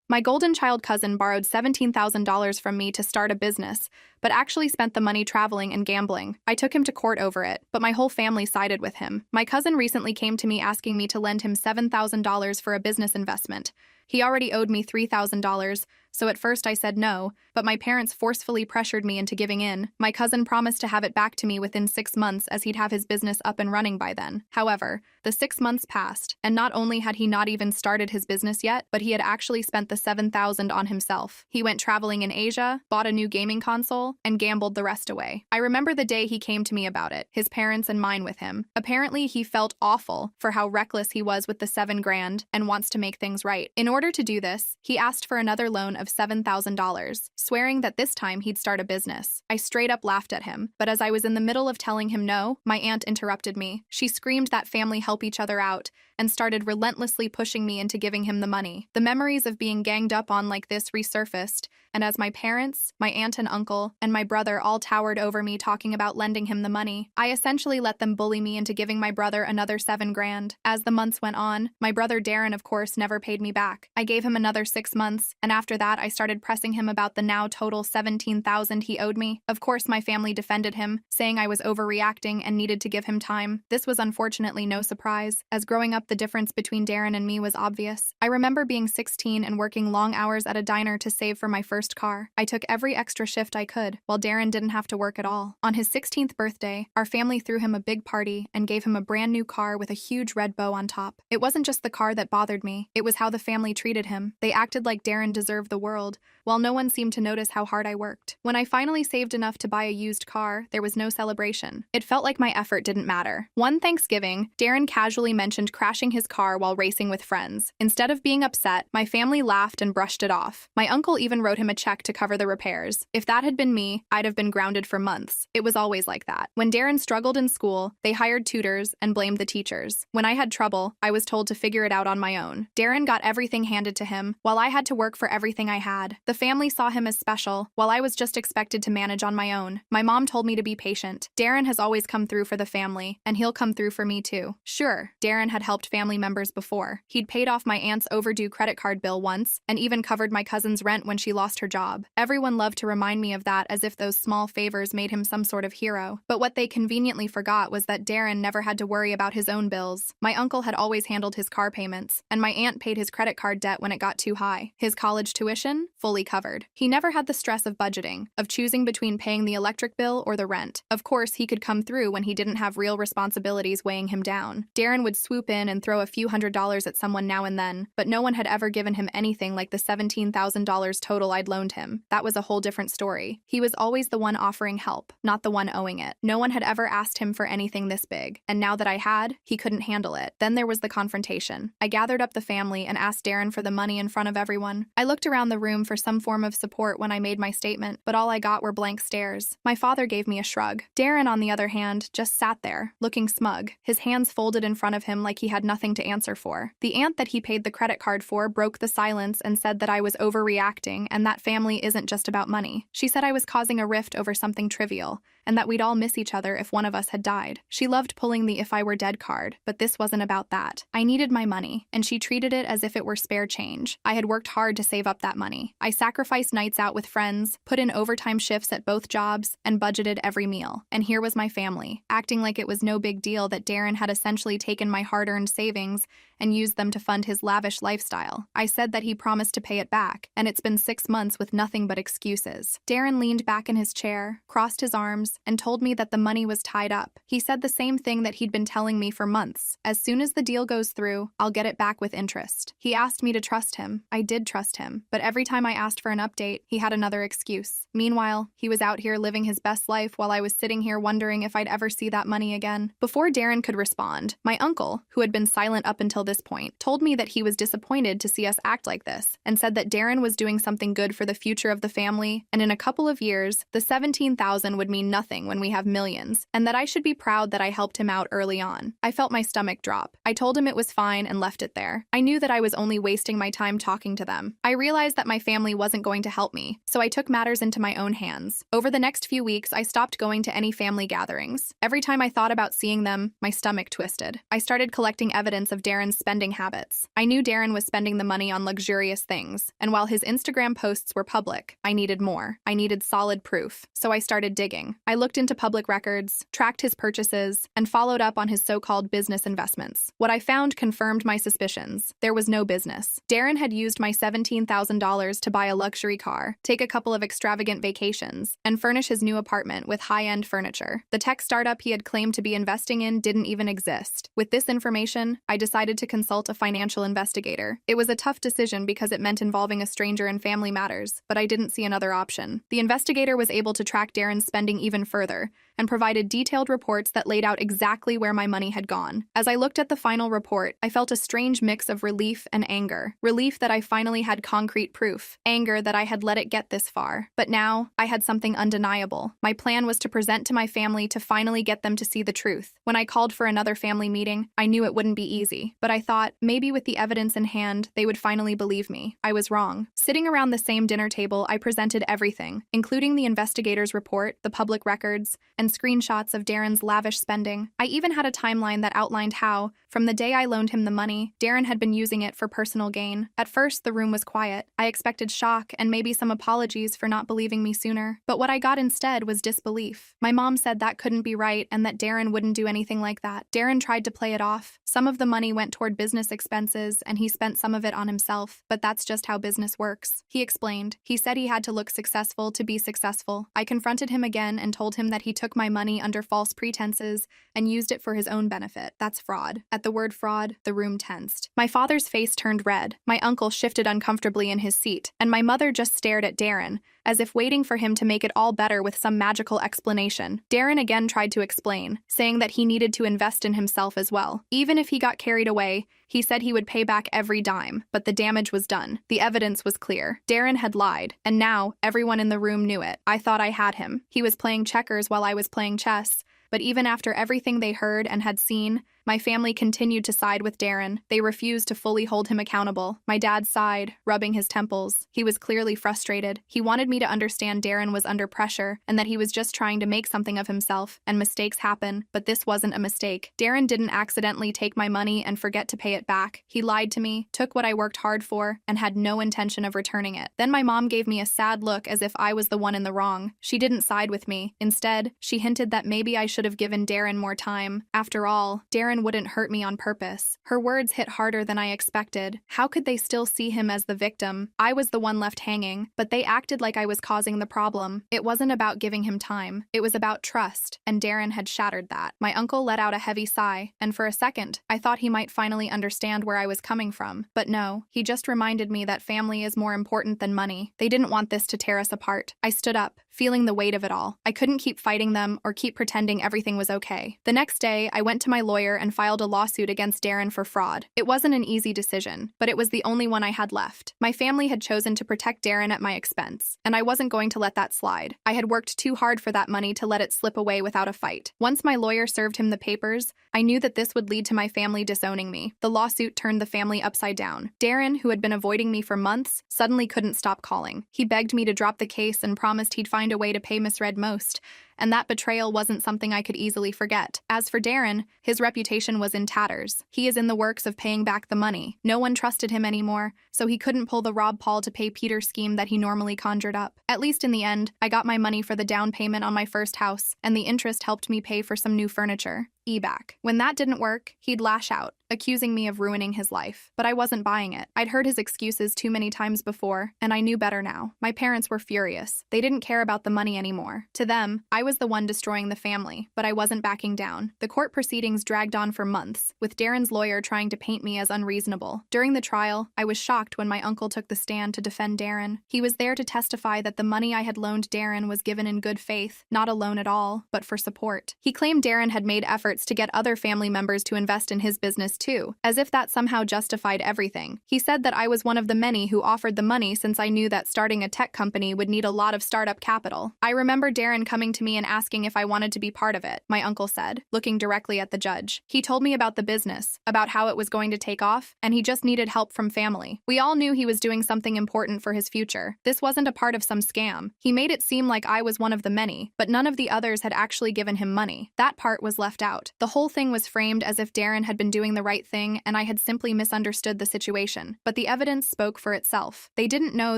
My golden child cousin borrowed $17,000 from me to start a business, but actually spent the money traveling and gambling. I took him to court over it, but my whole family sided with him. My cousin recently came to me asking me to lend him $7,000 for a business investment. He already owed me $3,000, so at first I said no, but my parents forcefully pressured me into giving in. My cousin promised to have it back to me within 6 months as he'd have his business up and running by then. However, the 6 months passed, and not only had he not even started his business yet, but he had actually spent the $7,000 on himself. He went traveling in Asia, bought a new gaming console, and gambled the rest away. I remember the day he came to me about it, his parents and mine with him. Apparently, he felt awful for how reckless he was with the $7,000 and wants to make things right. In order to do this, he asked for another loan of $7,000, swearing that this time he'd start a business. I straight up laughed at him, but as I was in the middle of telling him no, my aunt interrupted me. She screamed that family help each other out and started relentlessly pushing me into giving him the money. The memories of being ganged up on like this resurfaced, and as my parents, my aunt and uncle, and my brother all towered over me talking about lending him the money, I essentially let them bully me into giving my brother another $7,000. As the months went on, my brother Darren, of course, never paid me back. I gave him another 6 months, and after that I started pressing him about the now total $17,000 he owed me. Of course, my family defended him, saying I was overreacting and needed to give him time. This was unfortunately no surprise, as growing up the difference between Darren and me was obvious. I remember being 16 and working long hours at a diner to save for my first car. I took every extra shift I could, while Darren didn't have to work at all. On his 16th birthday, our family threw him a big party and gave him a brand new car with a huge red bow on top. It wasn't just the car that bothered me, it was how the family treated him. They acted like Darren deserved the world, while no one seemed to notice how hard I worked. When I finally saved enough to buy a used car, there was no celebration. It felt like my effort didn't matter. One Thanksgiving, Darren casually mentioned crashing his car while racing with friends. Instead of being upset, my family laughed and brushed it off. My uncle even wrote him a check to cover the repairs. If that had been me, I'd have been grounded for months. It was always like that. When Darren struggled in school, they hired tutors and blamed the teachers. When I had trouble, I was told to figure it out on my own. Darren got everything handed to him, while I had to work for everything I had. The family saw him as special, while I was just expected to manage on my own. My mom told me to be patient. Darren has always come through for the family, and he'll come through for me too. Sure, Darren had helped family members before. He'd paid off my aunt's overdue credit card bill once, and even covered my cousin's rent when she lost her job. Everyone loved to remind me of that as if those small favors made him some sort of hero. But what they conveniently forgot was that Darren never had to worry about his own bills. My uncle had always handled his car payments, and my aunt paid his credit card debt when it got too high. His college tuition, fully covered. He never had the stress of budgeting, of choosing between paying the electric bill or the rent. Of course, he could come through when he didn't have real responsibilities weighing him down. Darren would swoop in and throw a few $100s at someone now and then, but no one had ever given him anything like the $17,000 total I'd loaned him. That was a whole different story. He was always the one offering help, not the one owing it. No one had ever asked him for anything this big, and now that I had, he couldn't handle it. Then there was the confrontation. I gathered up the family and asked Darren for the money in front of everyone. I looked around the room for some form of support when I made my statement, but all I got were blank stares. My father gave me a shrug. Darren, on the other hand, just sat there, looking smug, his hands folded in front of him like he had nothing to answer for. The aunt that he paid the credit card for broke the silence and said that I was overreacting and that family isn't just about money. She said I was causing a rift over something trivial, and that we'd all miss each other if one of us had died. She loved pulling the if I were dead card, but this wasn't about that. I needed my money, and she treated it as if it were spare change. I had worked hard to save up that money. I sacrificed nights out with friends, put in overtime shifts at both jobs, and budgeted every meal. And here was my family, acting like it was no big deal that Darren had essentially taken my hard-earned savings and used them to fund his lavish lifestyle. I said that he promised to pay it back, and it's been 6 months with nothing but excuses. Darren leaned back in his chair, crossed his arms, and told me that the money was tied up. He said the same thing that he'd been telling me for months. As soon as the deal goes through, I'll get it back with interest. He asked me to trust him. I did trust him, but every time I asked for an update, he had another excuse. Meanwhile, he was out here living his best life while I was sitting here wondering if I'd ever see that money again. Before Darren could respond, my uncle, who had been silent up until this point, told me that he was disappointed to see us act like this, and said that Darren was doing something good for the future of the family, and in a couple of years, the $17,000 would mean nothing nothing when we have millions, and that I should be proud that I helped him out early on. I felt my stomach drop. I told him it was fine and left it there. I knew that I was only wasting my time talking to them. I realized that my family wasn't going to help me, so I took matters into my own hands. Over the next few weeks, I stopped going to any family gatherings. Every time I thought about seeing them, my stomach twisted. I started collecting evidence of Darren's spending habits. I knew Darren was spending the money on luxurious things, and while his Instagram posts were public, I needed more. I needed solid proof, so I started digging. I looked into public records, tracked his purchases, and followed up on his so-called business investments. What I found confirmed my suspicions. There was no business. Darren had used my $17,000 to buy a luxury car, take a couple of extravagant vacations, and furnish his new apartment with high-end furniture. The tech startup he had claimed to be investing in didn't even exist. With this information, I decided to consult a financial investigator. It was a tough decision because it meant involving a stranger in family matters, but I didn't see another option. The investigator was able to track Darren's spending even further and provided detailed reports that laid out exactly where my money had gone. As I looked at the final report, I felt a strange mix of relief and anger. Relief that I finally had concrete proof. Anger that I had let it get this far. But now, I had something undeniable. My plan was to present to my family to finally get them to see the truth. When I called for another family meeting, I knew it wouldn't be easy. But I thought, maybe with the evidence in hand, they would finally believe me. I was wrong. Sitting around the same dinner table, I presented everything, including the investigator's report, the public records, and screenshots of Darren's lavish spending. I even had a timeline that outlined how, from the day I loaned him the money, Darren had been using it for personal gain. At first, the room was quiet. I expected shock and maybe some apologies for not believing me sooner. But what I got instead was disbelief. My mom said that couldn't be right and that Darren wouldn't do anything like that. Darren tried to play it off. Some of the money went toward business expenses and he spent some of it on himself, but that's just how business works. He explained. He said he had to look successful to be successful. I confronted him again and told him that he took my money under false pretenses and used it for his own benefit. That's fraud. At the word fraud, the room tensed. My father's face turned red. My uncle shifted uncomfortably in his seat, and my mother just stared at Darren, as if waiting for him to make it all better with some magical explanation. Darren again tried to explain, saying that he needed to invest in himself as well. Even if he got carried away, he said he would pay back every dime, but the damage was done. The evidence was clear. Darren had lied, and now everyone in the room knew it. I thought I had him. He was playing checkers while I was playing chess, but even after everything they heard and had seen, my family continued to side with Darren. They refused to fully hold him accountable. My dad sighed, rubbing his temples. He was clearly frustrated. He wanted me to understand Darren was under pressure and that he was just trying to make something of himself, and mistakes happen, but this wasn't a mistake. Darren didn't accidentally take my money and forget to pay it back. He lied to me, took what I worked hard for, and had no intention of returning it. Then my mom gave me a sad look as if I was the one in the wrong. She didn't side with me. Instead, she hinted that maybe I should have given Darren more time. After all, Darren wouldn't hurt me on purpose. Her words hit harder than I expected. How could they still see him as the victim? I was the one left hanging, but they acted like I was causing the problem. It wasn't about giving him time. It was about trust, and Darren had shattered that. My uncle let out a heavy sigh, and for a second, I thought he might finally understand where I was coming from. But no, he just reminded me that family is more important than money. They didn't want this to tear us apart. I stood up, feeling the weight of it all. I couldn't keep fighting them or keep pretending everything was okay. The next day, I went to my lawyer and filed a lawsuit against Darren for fraud. It wasn't an easy decision, but it was the only one I had left. My family had chosen to protect Darren at my expense, and I wasn't going to let that slide. I had worked too hard for that money to let it slip away without a fight. Once my lawyer served him the papers, I knew that this would lead to my family disowning me. The lawsuit turned the family upside down. Darren, who had been avoiding me for months, suddenly couldn't stop calling. He begged me to drop the case and promised he'd find a way to pay misread most, and that betrayal wasn't something I could easily forget. As for Darren, his reputation was in tatters. He is in the works of paying back the money. No one trusted him anymore, so he couldn't pull the rob Paul to pay Peter scheme that he normally conjured up. At least in the end, I got my money for the down payment on my first house, and the interest helped me pay for some new furniture. Back. When that didn't work, he'd lash out, accusing me of ruining his life. But I wasn't buying it. I'd heard his excuses too many times before, and I knew better now. My parents were furious. They didn't care about the money anymore. To them, I was the one destroying the family, but I wasn't backing down. The court proceedings dragged on for months, with Darren's lawyer trying to paint me as unreasonable. During the trial, I was shocked when my uncle took the stand to defend Darren. He was there to testify that the money I had loaned Darren was given in good faith, not a loan at all, but for support. He claimed Darren had made efforts efforts to get other family members to invest in his business too, as if that somehow justified everything. He said that I was one of the many who offered the money since I knew that starting a tech company would need a lot of startup capital. I remember Darren coming to me and asking if I wanted to be part of it, my uncle said, looking directly at the judge. He told me about the business, about how it was going to take off, and he just needed help from family. We all knew he was doing something important for his future. This wasn't a part of some scam. He made it seem like I was one of the many, but none of the others had actually given him money. That part was left out. The whole thing was framed as if Darren had been doing the right thing and I had simply misunderstood the situation. But the evidence spoke for itself. They didn't know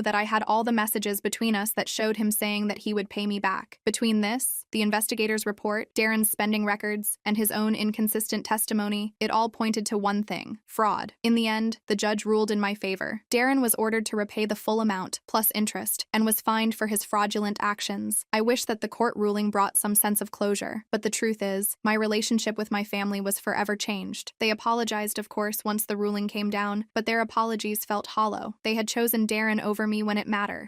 that I had all the messages between us that showed him saying that he would pay me back. Between this, the investigator's report, Darren's spending records, and his own inconsistent testimony, it all pointed to one thing: fraud. In the end, the judge ruled in my favor. Darren was ordered to repay the full amount, plus interest, and was fined for his fraudulent actions. I wish that the court ruling brought some sense of closure, but the truth is, my relationship with my family was forever changed. They apologized, of course, once the ruling came down, but their apologies felt hollow. They had chosen Darren over me when it mattered.